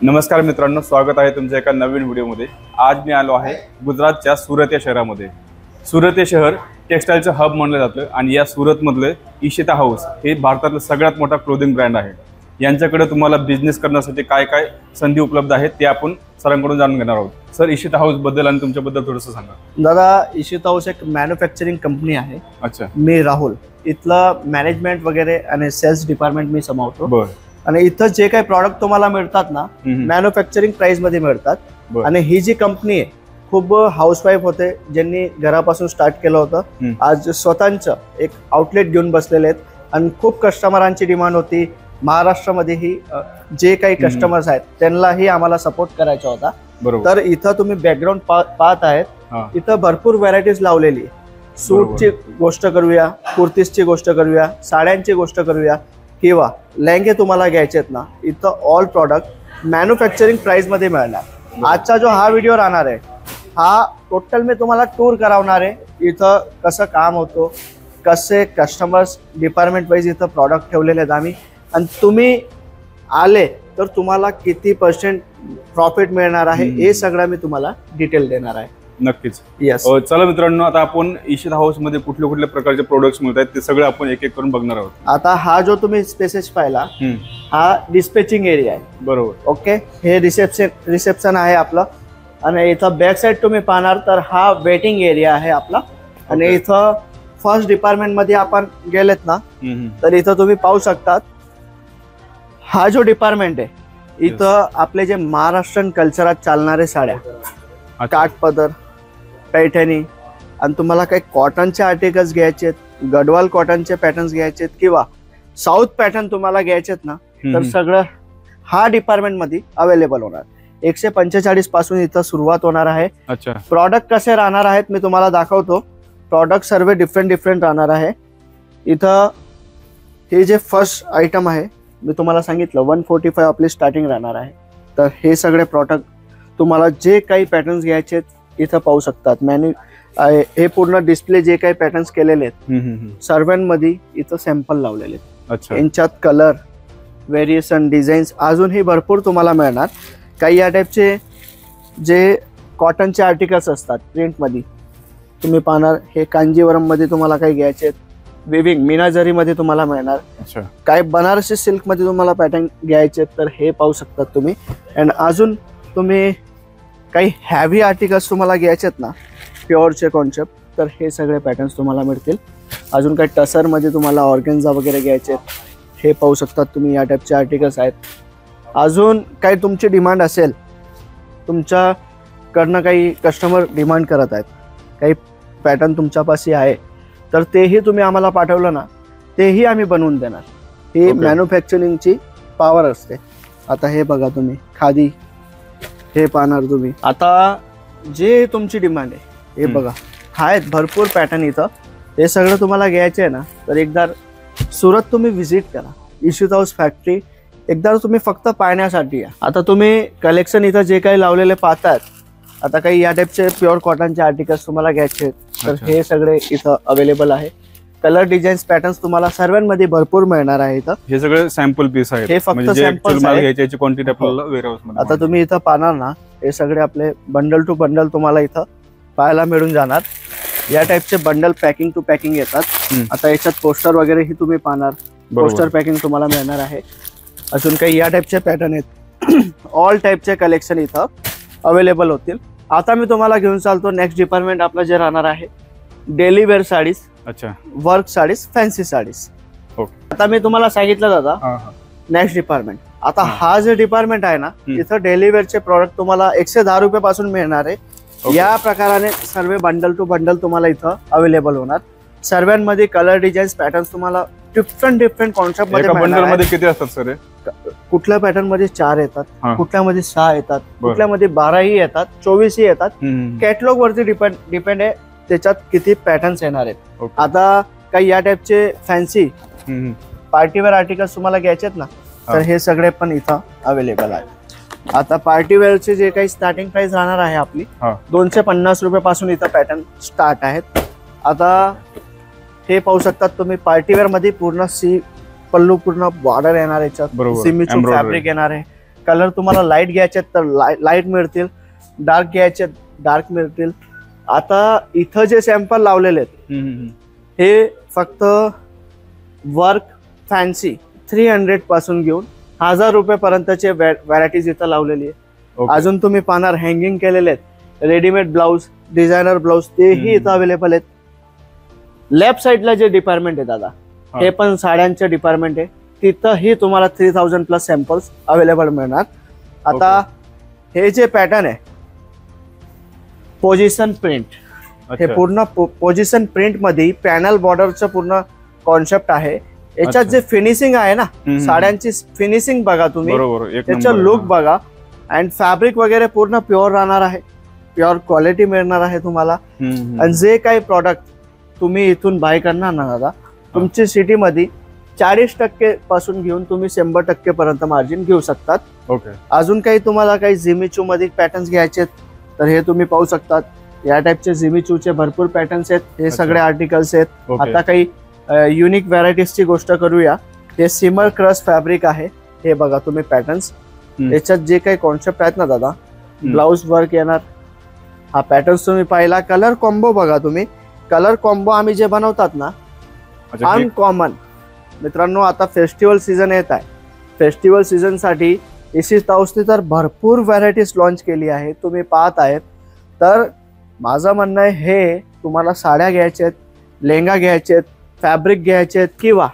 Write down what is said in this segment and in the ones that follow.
नमस्कार मित्रांनो, स्वागत आहे तुमच्या एका नवीन व्हिडिओमध्ये। आज मी आलो आहे गुजरातच्या सुरत या शहरामध्ये। सुरत हे शहर टेक्सटाईलचं हब मानलं जातं आणि या सुरतमधले इशिता हाऊस हे भारतातलं सगळ्यात मोठा क्लोथिंग ब्रँड आहे। यांच्याकडे तुम्हाला बिझनेस करण्यासाठी काय काय संधी उपलब्ध आहेत ते आपण सरांकडून जाणून घेणार आहोत। सर, इशिता हाऊस बद्दल आणि तुमच्याबद्दल थोडंसं सांगा। दादा, इशिता हाऊस एक मॅन्युफॅक्चरिंग कंपनी आहे। अच्छा। मी राहुल, इथलं मॅनेजमेंट वगैरे आणि सेल्स डिपार्टमेंट मी सांभाळतो। बरं। आणि इथं जे काही प्रॉडक्ट तुम्हाला मिळतात ना, मॅन्युफॅक्चरिंग प्राइस मध्ये मिळतात। आणि ही जी कंपनी आहे, खूप हाऊसवाईफ होते ज्यांनी घरापासून स्टार्ट केलं होतं। आज स्वतःचं एक आउटलेट घेऊन बसलेले आहेत आणि खूप कस्टमरांची डिमांड होती। महाराष्ट्रामध्येही जे काही कस्टमर्स आहेत त्यांनाही आम्हाला सपोर्ट करायचा होता। तर इथं तुम्ही बॅकग्राऊंड पाहत आहेत, इथं भरपूर व्हरायटीज लावलेली आहे। सूटची गोष्ट करूया, कुर्तीजची गोष्ट करूया, साड्यांची गोष्ट करूया किंवा लेहंगे तुम्हाला घ्यायचे आहेत ना, इथं ऑल प्रॉडक्ट मॅन्युफॅक्चरिंग प्राइस मध्ये मिळणार। आजचा जो हा व्हिडिओ राहणार आहे, हा टोटल मी तुम्हाला टूर करावणार आहे। इथं कसं काम होतं, कसे कस्टमर्स डिपार्टमेंट वाईज इथं प्रॉडक्ट ठेवलेले आहेत आम्ही, आणि तुम्ही आले तर तुम्हाला किती % प्रॉफिट मिळणार आहे हे सगळं मी तुम्हाला डिटेल देणार आहे। नक्कीच। यस। चला मित्रांनो, आता आपण इशिता हाऊस मध्ये कुठले कुठले प्रकारचे प्रोडक्ट्स मिळतात ते सगळे आपण एक एक करून बघणार आहोत। आता हा जो तुम्ही स्पेसेस पाहिला, हा डिस्पॅचिंग एरिया आहे। बरोबर। ओके, हे रिसेप्शन आहे आपलं। आणि इथं बॅक साइड तुम्ही पाहणार तर हा वेटिंग एरिया आहे आपला। आणि इथं फर्स्ट डिपार्टमेंट मध्ये आपण गेलेत ना, तर इथं तुम्ही पाहू शकतात, हा जो डिपार्टमेंट आहे, इथं आपले जे महाराष्ट्रीयन कल्चरात चालणारे साड्या, काठपदर, पैठणी, आणि तुम्हाला काही कॉटनचे आर्टिकल्स घ्यायचे आहेत, गडवाल कॉटनचे पॅटर्न्स घ्यायचे आहेत किंवा साऊथ पॅटर्न तुम्हाला घ्यायचे आहेत ना, तर सगळं हा डिपार्टमेंट मध्ये अवेलेबल होणार। 145 पासून इथं सुरुवात होणार आहे। अच्छा। प्रॉडक्ट कसे राहणार आहेत मी तुम्हाला दाखवतो। प्रॉडक्ट सर्व डिफरंट राहणार आहे। इथं हे जे फर्स्ट आयटम आहे, मी तुम्हाला सांगितलं 145 आपली स्टार्टिंग राहणार आहे। तर हे सगळे प्रॉडक्ट तुम्हाला जे काही पॅटर्न्स घ्यायचे इथं पाहू शकतात। हे पूर्ण डिस्प्ले जे काही पॅटर्न्स केलेले आहेत सर्वांमध्ये इथं सॅम्पल लावलेले आहेत। अच्छा। यांच्यात कलर व्हेरिएशन, डिझाईन्स अजूनही भरपूर तुम्हाला मिळणार। काही या टाईपचे जे कॉटनचे आर्टिकल्स असतात प्रिंटमध्ये तुम्ही पाहणार, हे कांजीवरम मध्ये तुम्हाला काही घ्यायचे, वेविंग मीनाजरी मध्ये तुम्हाला मिळणार। अच्छा। काय बनारसी सिल्क मध्ये तुम्हाला पॅटर्न घ्यायचे तर हे पाहू शकतात तुम्ही। अँड अजून तुम्ही काही हॅवी आर्टिकल्स तुम्हाला घ्यायचे आहेत ना, प्युअरचे कॉन्सेप्ट, तर हे सगळे पॅटर्न्स तुम्हाला मिळतील। अजून काही टसर मध्ये तुम्हाला ऑर्गेन्झा वगैरे घ्यायचे, हे पाहू शकतात तुम्ही, या टाईपचे आर्टिकल्स आहेत। अजून काही तुमची डिमांड असेल, तुमच्याकडनं काही कस्टमर डिमांड करत आहेत, काही पॅटर्न तुमच्यापाशी आहे, तर तेही तुम्ही आम्हाला पाठवलं ना, तेही आम्ही बनवून देणार। ही मॅन्युफॅक्चरिंगची पॉवर असते। आता हे बघा तुम्ही, खादी हे पाहणार तुम्ही। आता जे तुमची डिमांड आहे, हे बघा, आहेत भरपूर पॅटर्न इथं। हे सगळं तुम्हाला घ्यायचे आहे ना, तर एकदा सुरत तुम्ही व्हिजिट करा। इशिता हाऊस फॅक्टरी एकदा तुम्ही फक्त पाहण्यासाठी या। आता तुम्ही कलेक्शन इथं जे काही लावलेले पाहतात, आता काही या टाईपचे प्युअर कॉटनचे आर्टिकल्स तुम्हाला घ्यायचे, तर हे सगळे इथं अवेलेबल आहे। कलर डिझाईन्स पॅटर्न्स तुम्हाला सर्वांमध्ये भरपूर मिळणार आहे इथं। हे सगळे सॅम्पल पीस आहेत, हे फक्त सॅम्पल्स आहेत। क्वांटिटी आपल्याला वेअरहाऊस मध्ये आता तुम्ही इथं पाहणार ना, हे सगळे आपले बंडल टू बंडल तुम्हाला इथं पाहायला मिळून जाणार। या टाईपचे बंडल पॅकिंग टू पॅकिंग येतात। आता याच्यात पोस्टर वगैरेही तुम्ही पाहणार, पोस्टर पॅकिंग तुम्हाला मिळणार आहे। अजून काही या टाईपचे पॅटर्न आहेत, ऑल टाईपचे कलेक्शन इथं अवेलेबल होतील। आता मी तुम्हाला घेऊन चालतो नेक्स्ट डिपार्टमेंट आपलं जे राहणार आहे, डेली वेअर साडीज। अच्छा। Work sarees, fancy sarees. आता मी तुम्हाला सांगितलं दादा, नेक्स्ट डिपार्टमेंट। आता हा जे डिपार्टमेंट आहे ना, इथं डेली वेअरचे प्रॉडक्ट तुम्हाला 110 रुपये पासून मिळणार आहे। या प्रकाराने सर्व बंडल टू बंडल तुम्हाला इथं अवेलेबल होणार। सर्वांमध्ये कलर डिझाईन्स पॅटर्न्स तुम्हाला डिफरंट कॉन्सेप्ट मध्ये। बंडल मध्ये किती असतात सर? कुठल्या पॅटर्न मध्ये 4 येतात, कुठल्यामध्ये 6 येतात, कुठल्यामध्ये 12ही येतात, 24ही येतात। कॅटलॉग वरती डिपेंड आहे त्याच्यात किती पॅटर्न्स येणार आहेत। आता काही या टाईपचे फॅन्सी पार्टीवेअर आर्टिकल्स तुम्हाला घ्यायचे आहेत ना, तर हे सगळे पण इथं अवेलेबल आहेत। आता पार्टीवेअरचे जे काही स्टार्टिंग प्राइस राहणार आहे आपली 250 रुपये पासून इथं पॅटर्न स्टार्ट आहेत। आता हे पाहू शकतात तुम्ही, पार्टीवेअर मध्ये पूर्ण सी पल्लू पूर्ण बॉर्डर येणार, याच्यात सिमीचू फॅब्रिक येणार आहे। कलर तुम्हाला लाईट घ्यायचे तर लाईट मिळतील, डार्क घ्यायचे डार्क मिळतील. आता इथं जे सॅम्पल लावलेले आहेत हे फक्त वर्क फॅन्सी 300 पासून घेऊन 1000 रुपयापर्यंतचे व्हरायटीज इथं लावलेली आहे. अजून तुम्ही पाहणार हँगिंग केलेले आहेत रेडीमेड ब्लाऊज, डिझायनर ब्लाऊज, तेही इथं अवेलेबल आहेत. लेफ्ट साइडला जे डिपार्टमेंट आहे दादा, हे पण साड्यांचे डिपार्टमेंट आहे. तिथंही तुम्हाला 3000 प्लस सॅम्पल्स अवेलेबल मिळणार. आता हे जे पॅटर्न आहे पोझिशन प्रिंट, हे पूर्ण पोझिशन प्रिंट मध्ये पॅनल बॉर्डरचं पूर्ण कॉन्सेप्ट आहे. याच्यात जे फिनिशिंग आहे ना, साड्यांची फिनिशिंग बघा तुम्ही, त्याचा लुक बघा. अँड फॅब्रिक वगैरे पूर्ण प्युअर राहणार आहे, प्युअर क्वालिटी मिळणार आहे तुम्हाला. आणि जे काही प्रॉडक्ट तुम्ही इथून बाय करणार ना दादा, तुमची सिटीमध्ये 40% पासून घेऊन तुम्ही 100% पर्यंत मार्जिन घेऊ शकतात. अजून काही तुम्हाला काही जिमीचू मध्ये पॅटर्न्स घ्यायचे तर हे तुम्ही पाहू शकतात. या टाइपचे जिमीचूचे भरपूर पॅटर्न्स आहेत, हे सगळे आर्टिकल्स आहेत. आता काही युनिक व्हरायटीजची गोष्ट करूया. हे सिमर क्रश फॅब्रिक आहे, हे बघा तुम्ही पॅटर्न्स. याच्यात जे काही कॉन्सेप्ट आहेत ना दादा, ब्लाउज वर्क येणार. हा पॅटर्न्स तुम्ही पाहिला. कलर कॉम्बो बघा तुम्ही, कलर कॉम्बो आम्ही जे बनवतात ना अनकॉमन. मित्रांनो आता फेस्टिवल सीझन येत आहे, फेस्टिवल सीझन साठी इसित हाऊसने तर भरपूर व्हरायटीज लॉन्च केली आहे, तुम्ही पाहत आहेत. तर माझं म्हणणं आहे हे तुम्हाला साड्या घ्यायच्या आहेत, लेहंगा घ्यायचे आहेत, फॅब्रिक घ्यायचे आहेत, किंवा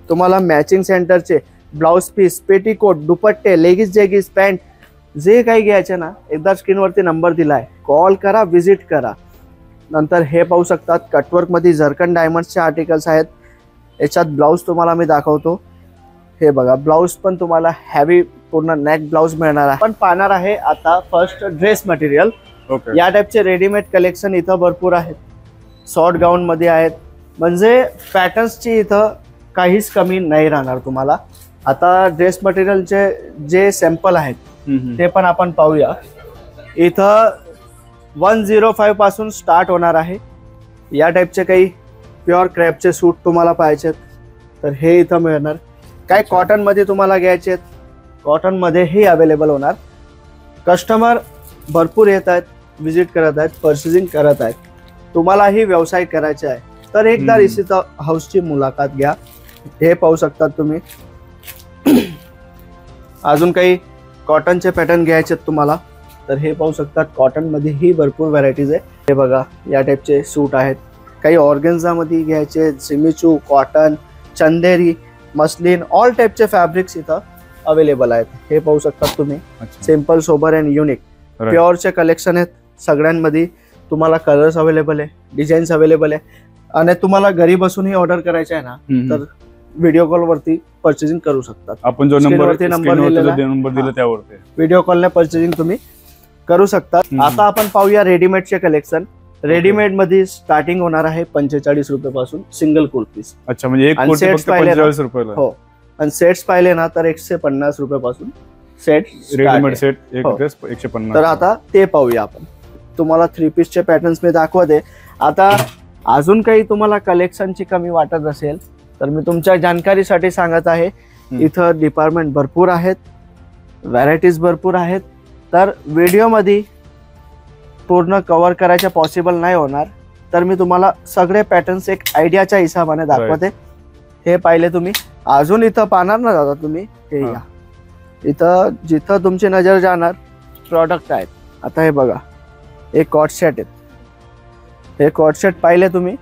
तुम्हाला मॅचिंग सेंटरचे ब्लाउज पीस, पेटीकोट, दुपट्टे, लेगिस जेगिस, पॅन्ट जे काही घ्यायचे ना, एकदा स्क्रीनवरती नंबर दिलाय, कॉल करा, विजिट करा. नंतर हे पाहू शकतात कटवर्क मध्ये झरकन डायमंड्सचे आर्टिकल्स आहेत. याच्यात ब्लाऊज तुम्हाला मी दाखवतो. हे बघा ब्लाऊज पण तुम्हाला हॅवी पूर्ण नेक ब्लाऊज मिळणार आहे. पण पाहणार आहे आता फर्स्ट ड्रेस मटेरियल. या टाइपचे रेडीमेड कलेक्शन इथं भरपूर आहेत, शॉर्ट गाऊन मध्ये आहेत. म्हणजे पॅटर्न्सची इथं काहीच कमी नाही राहणार तुम्हाला. आता ड्रेस मटेरियलचे जे सॅम्पल आहेत ते पण आपण पाहूया. इथं 105 पासून स्टार्ट होणार आहे. या टाइपचे काही प्युअर क्रॅपचे सूट तुम्हाला पाहिजेत तर हे इथं मिळणार. काही कॉटन मध्ये तुम्हाला घ्यायचे आहेत, कॉटन मध्येही अवेलेबल होणार. कस्टमर भरपूर येत आहेत, विजिट करत आहेत, परचेसिंग करत आहेत. तुम्हालाही व्यवसाय करायचा आहे तर एकदा इसित हाऊसची मुलाखत घ्या. हे पाहू शकतात तुम्ही. अजून काही कॉटनचे पॅटर्न घ्यायचे तुम्हाला तर हे पाहू शकतात. कॉटन मध्येही भरपूर व्हरायटीज आहे. हे बघा या टाइपचे सूट आहेत. काही ऑर्गेन्झा मध्ये घ्यायचे, सिमिचू, कॉटन, चंदेरी, मस्लिन, ऑल टाइपचे फॅब्रिक्स इथं अवेलेबल आहेत. हे पाहू शकतात तुम्ही. सिंपल, सोबर अँड युनिक प्युअरचे कलेक्शन आहेत. सगळ्यांमध्ये तुम्हाला कलर्स अवेलेबल आहे, डिझाईन्स अवेलेबल आहे. आणि तुम्हाला घरी बसूनही ऑर्डर करायचे आहे ना तर व्हिडिओ कॉल वरती परचेसिंग करू शकतात. आपण जो नंबर दिला त्यावरती व्हिडिओ कॉलने परचेसिंग तुम्ही करू शकता. आता आपण पाहूया रेडीमेडचे कलेक्शन. रेडीमेड मध्ये स्टार्टिंग होणार आहे 45 रुपयापासून सिंगल कुर्तीज. अच्छा, म्हणजे एक कुर्ती फक्त 45 रुपयाला. हो, आणि सेट्स पाहिले ना तर 150 रुपयापासून सेट, रेडीमेड सेट एक ड्रेस 150. तर आता ते पाहूया आपण. तुम्हाला 3 पीसचे पॅटर्न्स मी दाखवते. आता अजून काही तुम्हाला कलेक्शनची कमी वाटत असेल तर मी तुमच्या जानकारीसाठी सांगत आहे. इथं डिपार्टमेंट भरपूर आहेत, व्हरायटीज भरपूर आहेत. तर व्हिडिओमध्ये पूर्ण कव्हर करायचं पॉसिबल नाही होणार तर मी तुम्हाला सगळे पॅटर्न्स एक आयडियाच्या हिशोबाने दाखवते. हे पाहिले तुम्ही. अजून इथं पाहणार ना दादा तुम्ही, हे या इथं जिथं तुमची नजर जाणार प्रॉडक्ट आहेत. आता हे बघा, हे कॉट सेट आहेत. हे कॉट सेट पाहिले तुम्ही.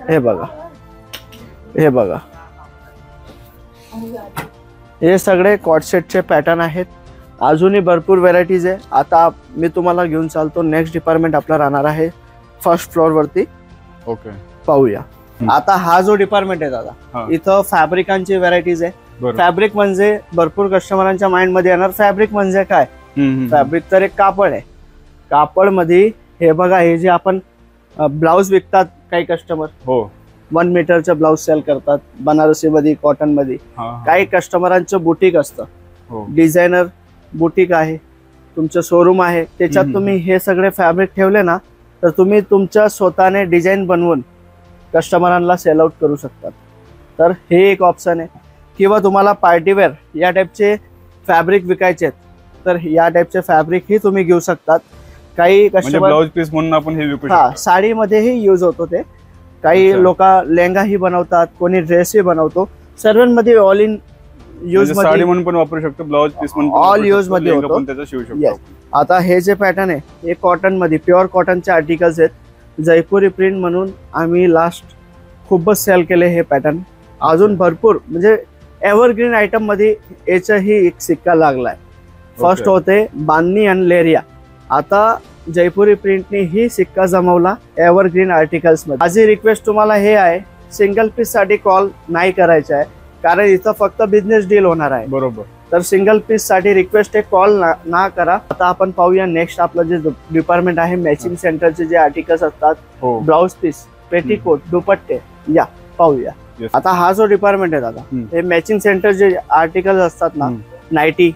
हे बघा, हे बघा, हे सगळे कॉट सेटचे पॅटर्न आहेत. अजूनही भरपूर व्हरायटीज आहे. आता मी तुम्हाला घेऊन चालतो. नेक्स्ट डिपार्टमेंट आपला राहणार आहे फर्स्ट फ्लोअर वरती. ओके, पाहूया. आता हा जो डिपार्टमेंट आहे दादा, इथं फॅब्रिकांची व्हरायटीज आहे. फॅब्रिक म्हणजे भरपूर कस्टमरांच्या माइंड मध्ये येणार फॅब्रिक म्हणजे काय. फॅब्रिक तर एक कापड आहे. कापड मध्ये हे बघा, हे जे आपण ब्लाउज विकतात काही कस्टमर, हो 1 मीटरचे ब्लाउज सेल करतात बनारसी मध्ये, कॉटन मध्ये. काही कस्टमरांचं बुटीक असतं, डिझायनर बुटीक आहे, तुमचं शोरूम आहे. त्याच्यात तुम्ही हे सगळे फॅब्रिक ठेवले ना तर तुम्ही तुमच्या स्वतःने डिझाईन बनवून कस्टमरांना सेल आउट करू शकतात. तर हे एक ऑप्शन आहे. किंवा तुम्हाला पार्टीवेअर या टाइपचे फॅब्रिक विकायचे तर या टाइपचे फॅब्रिक ही तुम्ही घेऊ शकतात. काही म्हणजे कस्टमर ब्लाउज पीस म्हणून आपण हे विकू हा शकतो. साडीमध्येही यूज होतो ते. काही लोक लेहंगाही बनवतात, कोणी ड्रेसही बनवतो. सर्वांमध्ये ऑल इन यूज म्हणजे साडी म्हणून पण वापरू शकतो, ब्लाउज पीस म्हणून पण All वापरू use शकतो, मध्ये लेहंगा होतो. पण त्याचा शिवू शकतो Yes. आपण. आता हे जे पॅटर्न आहे हे कॉटन मध्ये प्युअर कॉटनचे आर्टिकल्स आहेत. जयपुरी प्रिंट म्हणून आम्ही लास्ट खूपच सेल केले हे पॅटर्न. अजून भरपूर म्हणजे एव्हरग्रीन आयटम मध्ये याचाही एक सिक्का लागलाय. फर्स्ट होते बांधणी आणि लेरिया. आता जयपुरी प्रिंटने ही सिक्का जमवला एव्हरग्रीन आर्टिकल्स मध्ये. माझी रिक्वेस्ट तुम्हाला हे आहे, सिंगल पीस साठी कॉल नाही करायचा आहे कारण इथं फक्त बिझनेस डील होणार आहे. बरोबर. तर सिंगल पीस साठी रिक्वेस्ट आहे, कॉल ना करा. आता आपण पाहूया नेक्स्ट आपलं जे डिपार्टमेंट आहे मॅचिंग सेंटरचे जे आर्टिकल्स असतात, ब्लाउज पीस, पेटीकोट, दुपट्टे, या पाहूया. आता हा जो डिपार्टमेंट आहे दादा, हे मॅचिंग सेंटर जे आर्टिकल्स असतात ना, नाईटी,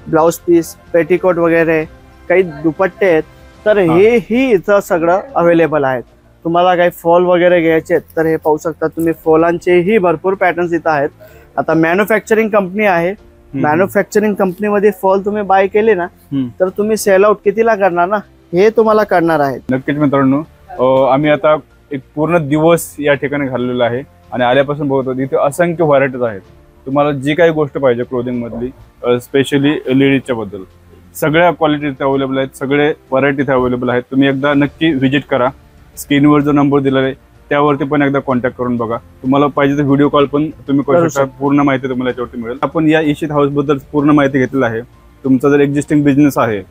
ब्लाउज पीस, पेटीकोट वगैरे, काही दुपट्टे आहेत, तर हे ही इथं सगळं अवेलेबल आहेत. तुम्हाला काही फॉल वगैरे घ्यायचे तर हे पाहू शकता तुम्ही. फॉलांचेही भरपूर पॅटर्न्स इथं आहेत. आता मॅन्युफॅक्चरिंग कंपनी आहे. मॅन्युफॅक्चरिंग कंपनीमध्ये फॉल तुम्ही बाय केले ना तर तुम्ही सेल आउट कितीला करणार ना, हे तुम्हाला करणार आहे. नक्कीच मित्रांनो, आम्ही आता एक पूर्ण दिवस या ठिकाणी घाललेला आहे आणि आल्यापासून बघतो इथे असंख्य व्हरायटीज आहेत. तुम्हाला जी काही गोष्ट पाहिजे क्लोथिंग मधली, स्पेशली लेडीजच्या बद्दल सगळ्या क्वालिटी इथे अवेलेबल आहेत, सगळे व्हरायटी इथे अवेलेबल आहेत. तुम्ही एकदा नक्की व्हिजिट करा. स्क्रीनवर जो नंबर दिलेला आहे त्यावरती पण एकदा कॉन्टॅक्ट करून बघा. तुम्हाला पाहिजे तर व्हिडिओ कॉल पण तुम्ही करू शकता. पूर्ण माहिती तुम्हाला याच्यावरती मिळेल. आपण या इशित हाऊस बद्दल पूर्ण माहिती घेतलेली आहे. तुमचा जर एक्झिस्टिंग बिझनेस आहे,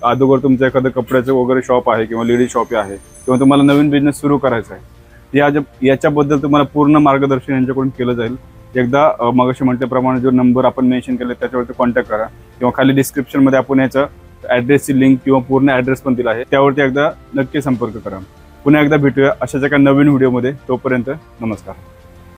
अगोदर तुमचं एखादं कपड्याचं वगैरे शॉप आहे किंवा लेडीज शॉप आहे किंवा तुम्हाला नवीन बिझनेस सुरू करायचा आहे, याच्याबद्दल तुम्हाला पूर्ण मार्गदर्शन यांच्याकडून केलं जाईल. एकदा मगाशी म्हटल्याप्रमाणे जो नंबर आपण मेन्शन केला त्याच्यावरती कॉन्टॅक्ट करा किंवा खाली डिस्क्रिप्शन मध्ये आपण याचा ऍड्रेसची लिंक किंवा पूर्ण ऍड्रेस पण दिला आहे, त्यावरती एकदा नक्की संपर्क करा. पुन्हा एकदा भेटूया अशाच एका नवीन व्हिडिओमध्ये. तोपर्यंत नमस्कार.